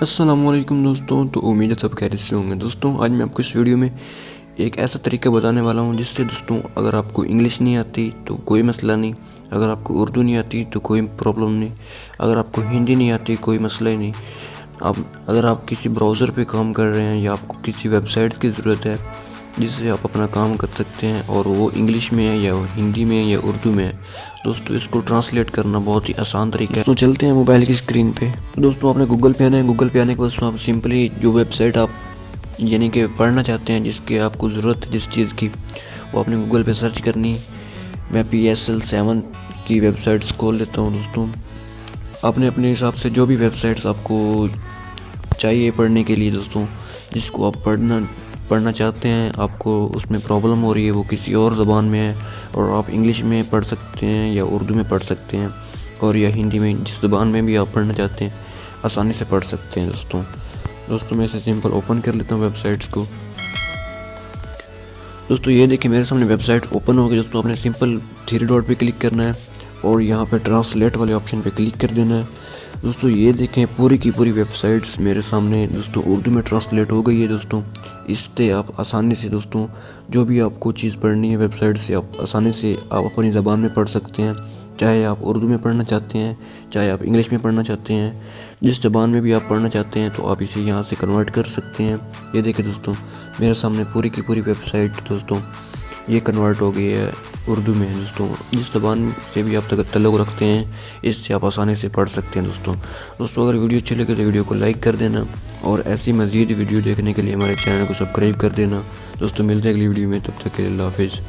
السلام علیکم دوستوں، تو امید ہے سب خیریت سے ہوں گے۔ دوستوں آج میں آپ کو اس ویڈیو میں ایک ایسا طریقہ بتانے والا ہوں جس سے دوستوں اگر آپ کو انگلش نہیں آتی تو کوئی مسئلہ نہیں، اگر آپ کو اردو نہیں آتی تو کوئی پرابلم نہیں، اگر آپ کو ہندی نہیں آتی کوئی مسئلہ ہی نہیں۔ اگر آپ کسی براؤزر پہ کام کر رہے ہیں یا آپ کو کسی ویب سائٹ کی ضرورت ہے جس سے آپ اپنا کام کر سکتے ہیں اور وہ انگلش میں ہے یا ہندی میں ہے یا اردو میں ہے، دوستوں اس کو ٹرانسلیٹ کرنا بہت ہی آسان طریقہ ہے۔ تو چلتے ہیں موبائل کی اسکرین پہ۔ دوستوں آپ نے گوگل پہ آنا ہے، گوگل پہ آنے کے بعد آپ سمپلی جو ویب سائٹ آپ یعنی کہ پڑھنا چاہتے ہیں، جس کے آپ کو ضرورت ہے جس چیز کی، وہ آپ نے گوگل پہ سرچ کرنی۔ میں PSL7 کی ویب سائٹس کھول لیتا ہوں۔ دوستوں آپ نے اپنے حساب سے جو بھی ویب سائٹس آپ کو چاہیے پڑھنے کے لیے، دوستوں جس کو آپ پڑھنا چاہتے ہیں، آپ کو اس میں پرابلم ہو رہی ہے، وہ کسی اور زبان میں ہے اور آپ انگلش میں پڑھ سکتے ہیں یا اردو میں پڑھ سکتے ہیں اور یا ہندی میں، جس زبان میں بھی آپ پڑھنا چاہتے ہیں آسانی سے پڑھ سکتے ہیں۔ دوستوں میں اسے سمپل اوپن کر لیتا ہوں ویب سائٹس کو۔ دوستوں یہ دیکھیں میرے سامنے ویب سائٹ اوپن ہو گئی۔ دوستوں آپ نے سمپل 3 ڈاٹ پہ کلک کرنا ہے اور یہاں پہ ٹرانسلیٹ والے آپشن پہ کلک کر دینا ہے۔ دوستوں یہ دیکھیں پوری کی پوری ویب سائٹس میرے سامنے دوستوں اردو میں ٹرانسلیٹ ہو گئی ہے۔ دوستوں اس سے آپ آسانی سے دوستوں جو بھی آپ کو چیز پڑھنی ہے ویب سائٹ سے آپ آسانی سے آپ اپنی زبان میں پڑھ سکتے ہیں، چاہے آپ اردو میں پڑھنا چاہتے ہیں، چاہے آپ انگلش میں پڑھنا چاہتے ہیں، جس زبان میں بھی آپ پڑھنا چاہتے ہیں تو آپ اسے یہاں سے کنورٹ کر سکتے ہیں۔ یہ دیکھیں دوستوں میرے سامنے پوری کی پوری ویب سائٹ دوستوں یہ کنورٹ ہو گئی ہے اردو میں۔ دوستوں جس زبان سے بھی آپ تعلق رکھتے ہیں اس سے آپ آسانی سے پڑھ سکتے ہیں۔ دوستوں اگر ویڈیو اچھی لگے تو ویڈیو کو لائک کر دینا اور ایسی مزید ویڈیو دیکھنے کے لیے ہمارے چینل کو سبسکرائب کر دینا۔ دوستوں ملتے ہیں اگلی ویڈیو میں، تب تک کے لیے اللہ حافظ۔